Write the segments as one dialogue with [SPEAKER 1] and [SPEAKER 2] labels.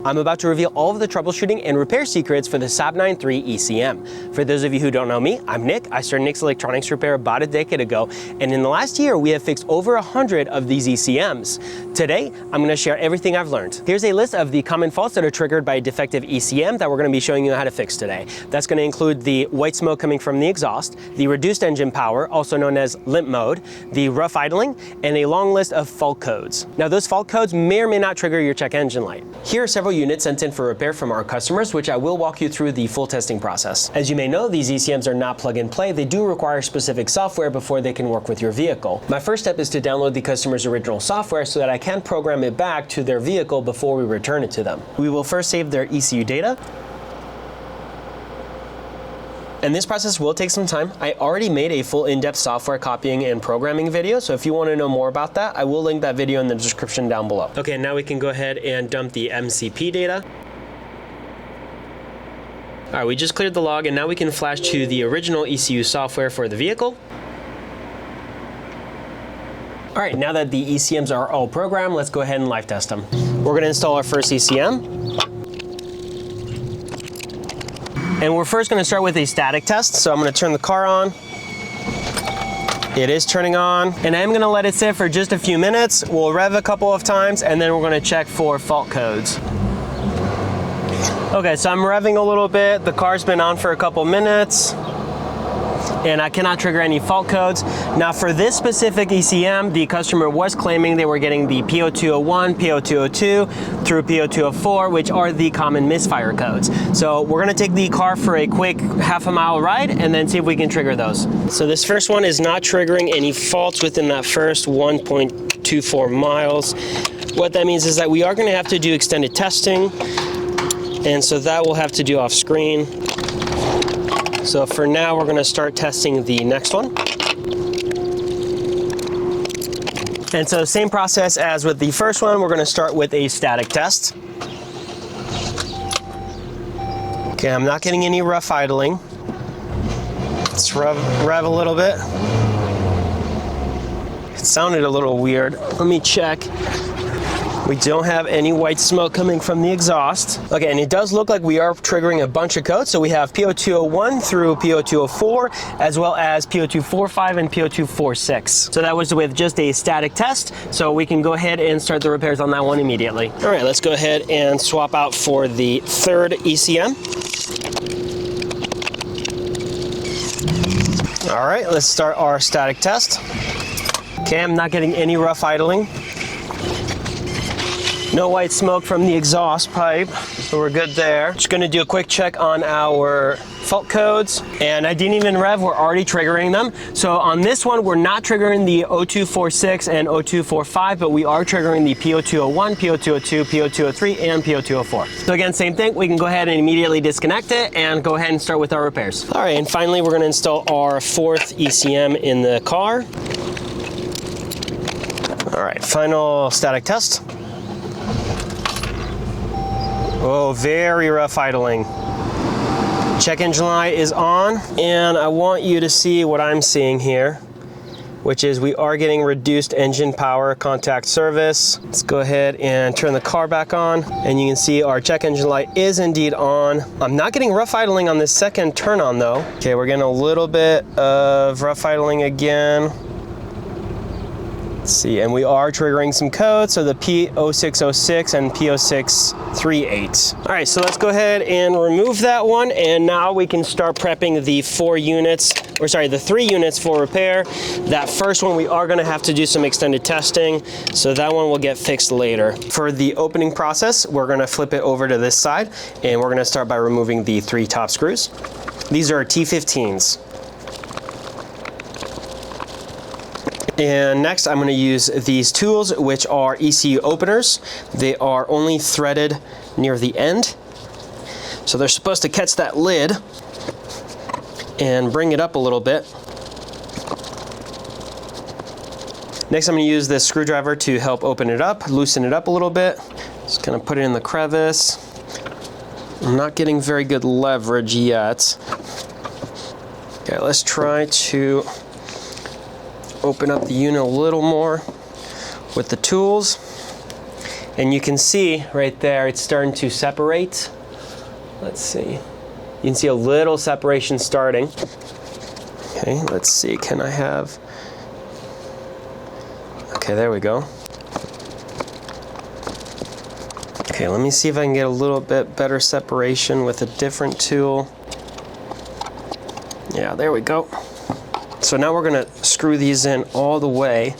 [SPEAKER 1] I'm about to reveal all of the troubleshooting and repair secrets for the Saab 9.3 ECM. For those of you who don't know me, I'm Nick. I started Nick's Electronics Repair about a decade ago, and in the last year, we have fixed over 100 of these ECMs. Today, I'm going to share everything I've learned. Here's a list of the common faults that are triggered by a defective ECM that we're going to be showing you how to fix today. That's going to include the white smoke coming from the exhaust, the reduced engine power, also known as limp mode, the rough idling, and a long list of fault codes. Now, those fault codes may or may not trigger your check engine light. Here are several units sent in for repair from our customers, which I will walk you through the full testing process. As you may know, these ECMs are not plug and play. They do require specific software before they can work with your vehicle. My first step is to download the customer's original software so that I can program it back to their vehicle before we return it to them. We will first save their ECU data. And this process will take some time. I already made a full in-depth software copying and programming video, so if you want to know more about that, I will link that video in the description down below. Okay, now we can go ahead and dump the MCP data. All right, we just cleared the log, and now we can flash to the original ECU software for the vehicle. All right, now that the ECMs are all programmed, let's go ahead and live test them. We're gonna install our first ECM. And we're first going to start with a static test. So I'm going to turn the car on. It is turning on. And I'm going to let it sit for just a few minutes. We'll rev a couple of times and then we're going to check for fault codes. Okay, so I'm revving a little bit. The car's been on for a couple minutes. And I cannot trigger any fault codes. Now for this specific ECM, the customer was claiming they were getting the P0201, P0202 through P0204, which are the common misfire codes. So we're gonna take the car for a quick half-a-mile ride and then see if we can trigger those. So this first one is not triggering any faults within that first 1.24 miles. What that means is that we are gonna have to do extended testing, and so that we'll have to do off screen. So for now, we're gonna start testing the next one. And so same process as with the first one, we're gonna start with a static test. Okay, I'm not getting any rough idling. Let's rev a little bit. It sounded a little weird. Let me check. We don't have any white smoke coming from the exhaust. Okay, and it does look like we are triggering a bunch of codes. So we have P0201 through P0204, as well as P0245 and P0246. So that was with just a static test. So we can go ahead and start the repairs on that one immediately. All right, let's go ahead and swap out for the third ECM. All right, let's start our static test. Okay, I'm not getting any rough idling. No white smoke from the exhaust pipe, so we're good there. Just gonna do a quick check on our fault codes, and I didn't even rev, we're already triggering them. So on this one, we're not triggering the 0246 and 0245, but we are triggering the P0201, P0202, P0203, and P0204. So again, same thing, we can go ahead and immediately disconnect it and go ahead and start with our repairs. All right, and finally, we're gonna install our fourth ECM in the car. All right, final static test. Oh, very rough idling. Check engine light is on, and I want you to see what I'm seeing here, which is we are getting reduced engine power contact service. Let's go ahead and turn the car back on, and you can see our check engine light is indeed on. I'm not getting rough idling on this second turn on though. Okay, we're getting a little bit of rough idling again. Let's see, and we are triggering some codes, so the P0606 and P0638. All right, so let's go ahead and remove that one, and now we can start prepping the the 3 units for repair. That first one, we are gonna have to do some extended testing, so that one will get fixed later. For the opening process, we're gonna flip it over to this side, and we're gonna start by removing the 3 top screws. These are T15s. And next, I'm going to use these tools, which are ECU openers. They are only threaded near the end. So they're supposed to catch that lid and bring it up a little bit. Next, I'm going to use this screwdriver to help open it up, loosen it up a little bit. Just kind of put it in the crevice. I'm not getting very good leverage yet. Okay, let's try to open up the unit a little more with the tools. And you can see right there, it's starting to separate. Let's see. You can see a little separation starting. Okay, let's see, can I have, okay, there we go. Okay, let me see if I can get a little bit better separation with a different tool. Yeah, there we go. So now we're gonna screw these in all the way.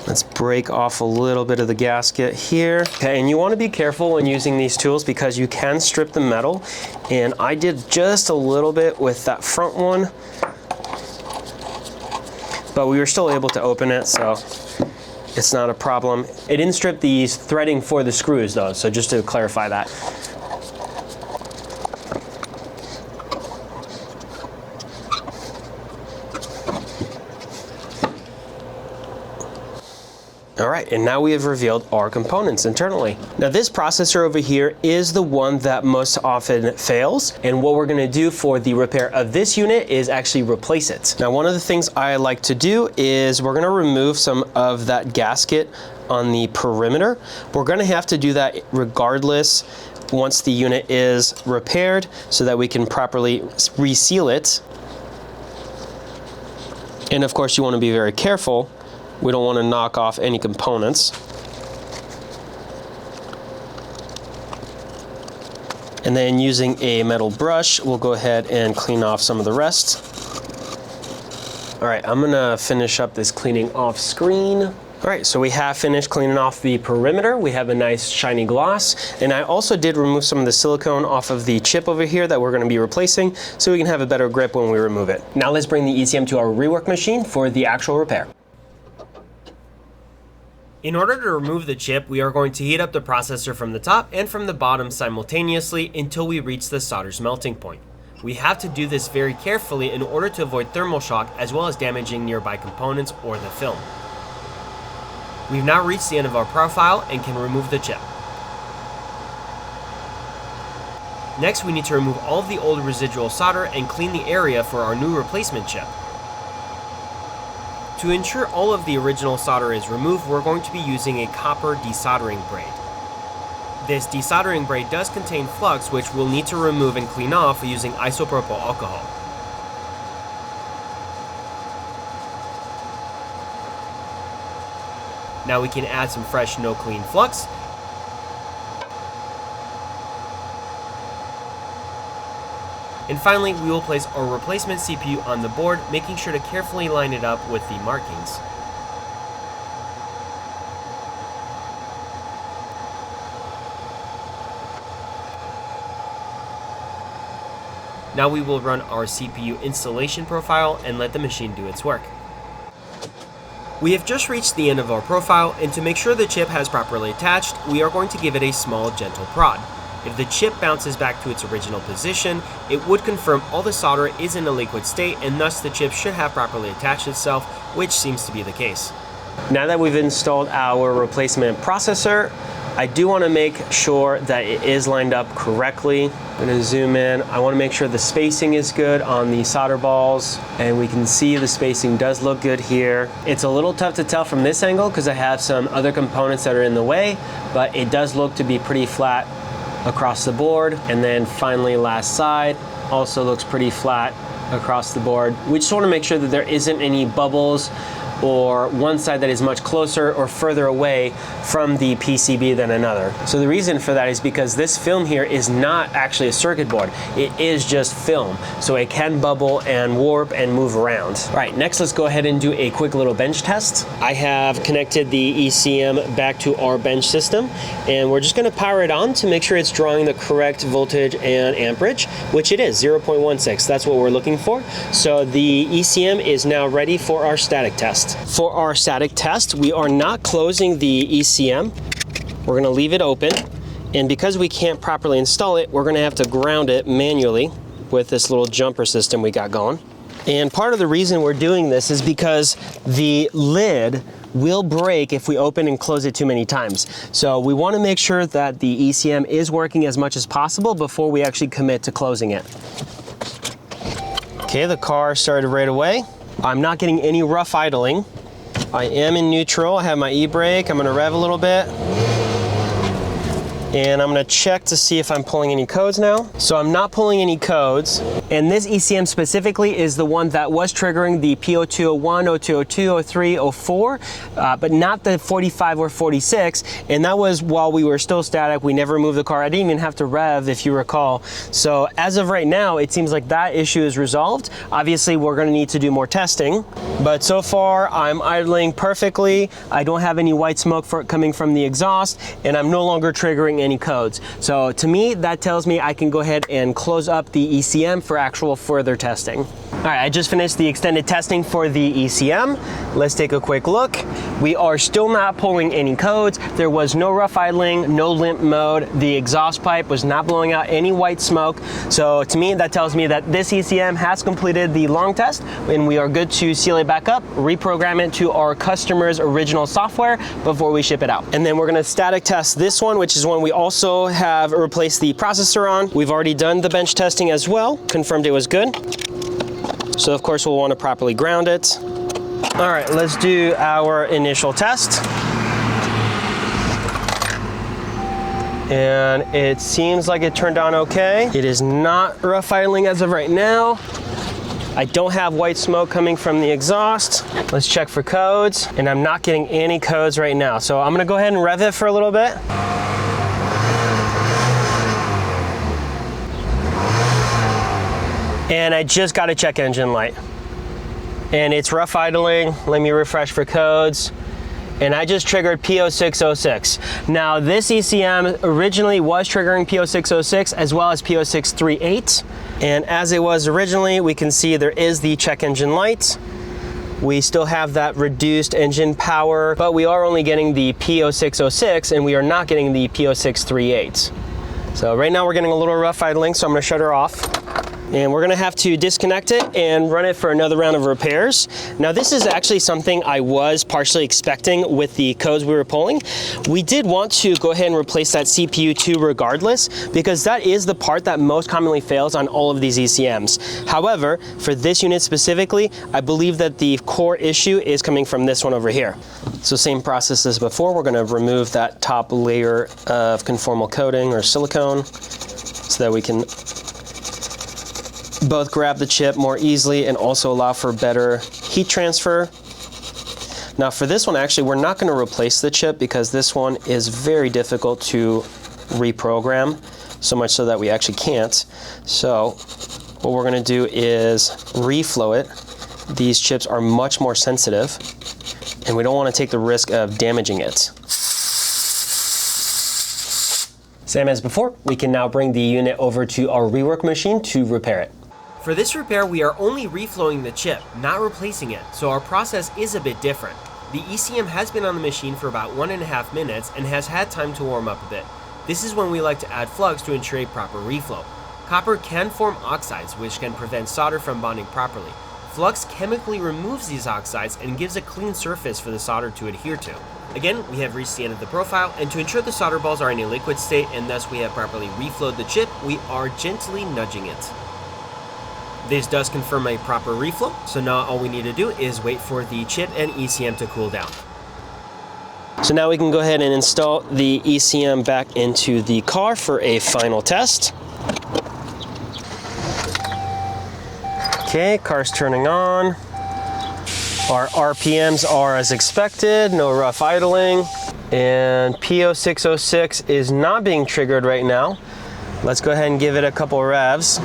[SPEAKER 1] Let's break off a little bit of the gasket here. Okay, and you wanna be careful when using these tools because you can strip the metal. And I did just a little bit with that front one, but we were still able to open it, so it's not a problem. It didn't strip the threading for the screws though, so just to clarify that. All right, and now we have revealed our components internally. Now this processor over here is the one that most often fails, and what we're gonna do for the repair of this unit is actually replace it. Now one of the things I like to do is we're gonna remove some of that gasket on the perimeter. We're gonna have to do that regardless once the unit is repaired so that we can properly reseal it. And of course you wanna be very careful. We don't want to knock off any components. And then using a metal brush, we'll go ahead and clean off some of the rest. All right, I'm gonna finish up this cleaning off screen. All right, so we have finished cleaning off the perimeter. We have a nice shiny gloss. And I also did remove some of the silicone off of the chip over here that we're gonna be replacing so we can have a better grip when we remove it. Now let's bring the ECM to our rework machine for the actual repair. In order to remove the chip, we are going to heat up the processor from the top and from the bottom simultaneously until we reach the solder's melting point. We have to do this very carefully in order to avoid thermal shock as well as damaging nearby components or the film. We've now reached the end of our profile and can remove the chip. Next, we need to remove all of the old residual solder and clean the area for our new replacement chip. To ensure all of the original solder is removed, we're going to be using a copper desoldering braid. This desoldering braid does contain flux, which we'll need to remove and clean off using isopropyl alcohol. Now we can add some fresh no clean flux. And finally, we will place our replacement CPU on the board, making sure to carefully line it up with the markings. Now we will run our CPU installation profile and let the machine do its work. We have just reached the end of our profile, and to make sure the chip has properly attached, we are going to give it a small, gentle prod. If the chip bounces back to its original position, it would confirm all the solder is in a liquid state, and thus the chip should have properly attached itself, which seems to be the case. Now that we've installed our replacement processor, I do want to make sure that it is lined up correctly. I'm going to zoom in. I want to make sure the spacing is good on the solder balls, and we can see the spacing does look good here. It's a little tough to tell from this angle because I have some other components that are in the way, but it does look to be pretty flat across the board. And then finally, last side also looks pretty flat across the board. We just want to make sure that there isn't any bubbles or one side that is much closer or further away from the PCB than another. So the reason for that is because this film here is not actually a circuit board. It is just film. So it can bubble and warp and move around. All right, next let's go ahead and do a quick little bench test. I have connected the ECM back to our bench system, and we're just gonna power it on to make sure it's drawing the correct voltage and amperage, which it is, 0.16. That's what we're looking for. So the ECM is now ready for our static test. For our static test, we are not closing the ECM. We're gonna leave it open. And because we can't properly install it, we're gonna have to ground it manually with this little jumper system we got going. And part of the reason we're doing this is because the lid will break if we open and close it too many times. So we wanna make sure that the ECM is working as much as possible before we actually commit to closing it. Okay, the car started right away. I'm not getting any rough idling. I am in neutral. I have my e-brake. I'm gonna rev a little bit. And I'm gonna check to see if I'm pulling any codes now. So I'm not pulling any codes. And this ECM specifically is the one that was triggering the P0201, 0202, 03, 04, but not the 45 or 46. And that was while we were still static. We never moved the car. I didn't even have to rev, if you recall. So as of right now, it seems like that issue is resolved. Obviously, we're gonna need to do more testing. But so far, I'm idling perfectly. I don't have any white smoke coming from the exhaust, and I'm no longer triggering any codes. So to me, that tells me I can go ahead and close up the ECM for actual further testing. All right, I just finished the extended testing for the ECM. Let's take a quick look. We are still not pulling any codes. There was no rough idling, no limp mode. The exhaust pipe was not blowing out any white smoke. So to me, that tells me that this ECM has completed the long test, and we are good to seal it back up, reprogram it to our customer's original software before we ship it out. And then we're gonna static test this one, which is one we also have replaced the processor on. We've already done the bench testing as well, confirmed it was good. So of course we'll want to properly ground it. All right, let's do our initial test. And it seems like it turned on okay. It is not rough idling as of right now. I don't have white smoke coming from the exhaust. Let's check for codes, and I'm not getting any codes right now. So I'm gonna go ahead and rev it for a little bit. And I just got a check engine light. And it's rough idling. Let me refresh for codes. And I just triggered P0606. Now this ECM originally was triggering P0606 as well as P0638. And as it was originally, we can see there is the check engine light. We still have that reduced engine power, but we are only getting the P0606 and we are not getting the P0638. So right now we're getting a little rough idling, so I'm gonna shut her off. And we're gonna have to disconnect it and run it for another round of repairs. Now this is actually something I was partially expecting with the codes we were pulling. We did want to go ahead and replace that CPU too regardless, because that is the part that most commonly fails on all of these ECMs. However, for this unit specifically, I believe that the core issue is coming from this one over here. So same process as before, we're gonna remove that top layer of conformal coating or silicone so that we can both grab the chip more easily and also allow for better heat transfer. Now for this one, actually, we're not going to replace the chip because this one is very difficult to reprogram, so much so that we actually can't. So what we're going to do is reflow it. These chips are much more sensitive, and we don't want to take the risk of damaging it. Same as before, we can now bring the unit over to our rework machine to repair it. For this repair, we are only reflowing the chip, not replacing it, so our process is a bit different. The ECM has been on the machine for about 1.5 minutes and has had time to warm up a bit. This is when we like to add flux to ensure a proper reflow. Copper can form oxides, which can prevent solder from bonding properly. Flux chemically removes these oxides and gives a clean surface for the solder to adhere to. Again, we have reached the end of the profile, and to ensure the solder balls are in a liquid state and thus we have properly reflowed the chip, we are gently nudging it. This does confirm a proper reflow, so now all we need to do is wait for the chip and ECM to cool down. So now we can go ahead and install the ECM back into the car for a final test. Okay, car's turning on. Our RPMs are as expected, no rough idling. And P0606 is not being triggered right now. Let's go ahead and give it a couple revs.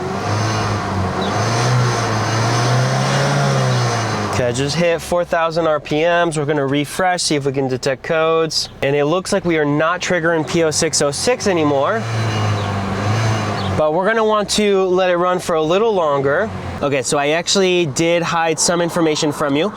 [SPEAKER 1] Okay, I just hit 4,000 RPMs. We're gonna refresh, see if we can detect codes. And it looks like we are not triggering P0606 anymore. But we're gonna want to let it run for a little longer. Okay, so I actually did hide some information from you.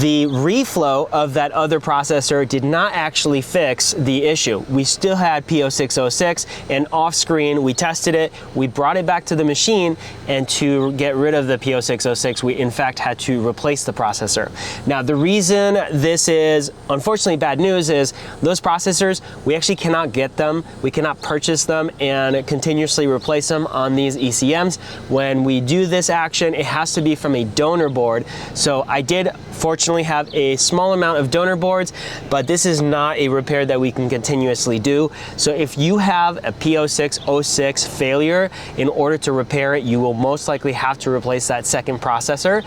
[SPEAKER 1] The reflow of that other processor did not actually fix the issue. We still had P0606, and off screen we tested it, we brought it back to the machine, and to get rid of the P0606, we in fact had to replace the processor. Now the reason this is unfortunately bad news is those processors, we actually cannot get them, we cannot purchase them and continuously replace them on these ECMs. When we do this action, injection, it has to be from a donor board. So I did fortunately have a small amount of donor boards, but this is not a repair that we can continuously do. So if you have a P0606 failure, in order to repair it, you will most likely have to replace that second processor.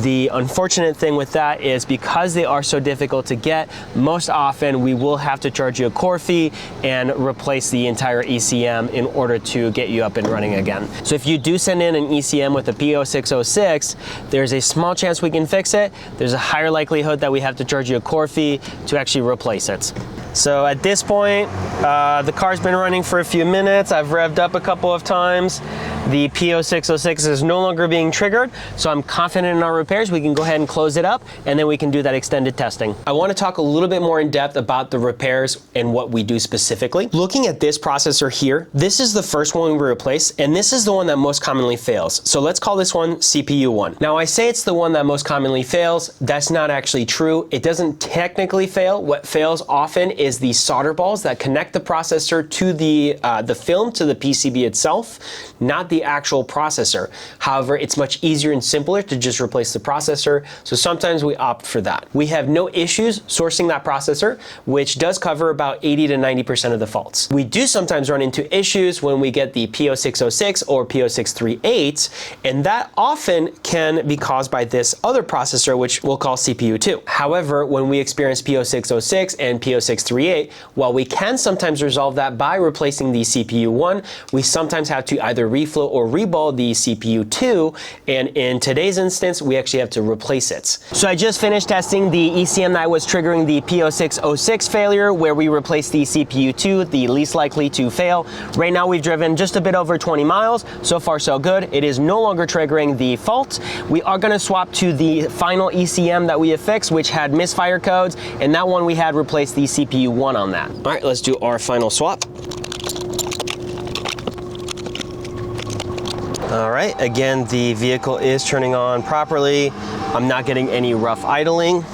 [SPEAKER 1] The unfortunate thing with that is because they are so difficult to get, most often we will have to charge you a core fee and replace the entire ECM in order to get you up and running again. So if you do send in an ECM with a P0606, there's a small chance we can fix it. There's a higher likelihood that we have to charge you a core fee to actually replace it. So at this point, the car's been running for a few minutes. I've revved up a couple of times. The P0606 is no longer being triggered, so I'm confident in our repairs. We can go ahead and close it up, and then we can do that extended testing. I want to talk a little bit more in depth about the repairs and what we do specifically. Looking at this processor here, this is the first one we replace, and this is the one that most commonly fails. So let's call this one CPU 1. Now I say it's the one that most commonly fails. That's not actually true. It doesn't technically fail. What fails often is the solder balls that connect the processor to the film, to the PCB itself, not the actual processor. However, it's much easier and simpler to just replace the processor, so sometimes we opt for that. We have no issues sourcing that processor, which does cover about 80 to 90% of the faults. We do sometimes run into issues when we get the P0606 or P0638, and that often can be caused by this other processor, which we'll call CPU 2. However, when we experience P0606 and P0638, while we can sometimes resolve that by replacing the CPU 1, we sometimes have to either reflow or reball the CPU 2, and in today's instance, we actually have to replace it. So I just finished testing the ECM that was triggering the P0606 failure, where we replaced the CPU 2, the least likely to fail. Right now we've driven just a bit over 20 miles. So far so good. It is no longer triggering the fault. We are going to swap to the final ECM that we have fixed, which had misfire codes, and that one we had replaced the CPU 1 on that. All right, let's do our final swap. All right, again, the vehicle is turning on properly. I'm not getting any rough idling.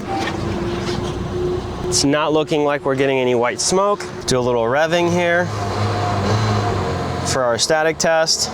[SPEAKER 1] It's not looking like we're getting any white smoke. Do a little revving here for our static test.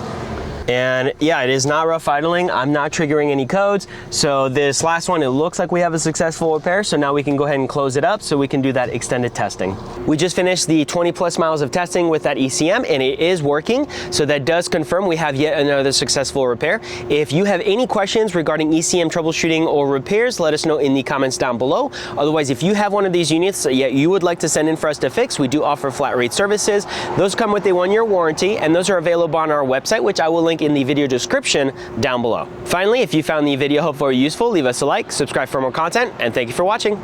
[SPEAKER 1] And yeah, it is not rough idling. I'm not triggering any codes. So this last one, it looks like we have a successful repair. So now we can go ahead and close it up so we can do that extended testing. We just finished the 20 plus miles of testing with that ECM, and it is working. So that does confirm we have yet another successful repair. If you have any questions regarding ECM troubleshooting or repairs, let us know in the comments down below. Otherwise, if you have one of these units that you would like to send in for us to fix, we do offer flat rate services. Those come with a 1-year warranty, and those are available on our website, which I will link in the video description down below. Finally, if you found the video helpful or useful, leave us a like, subscribe for more content, and thank you for watching.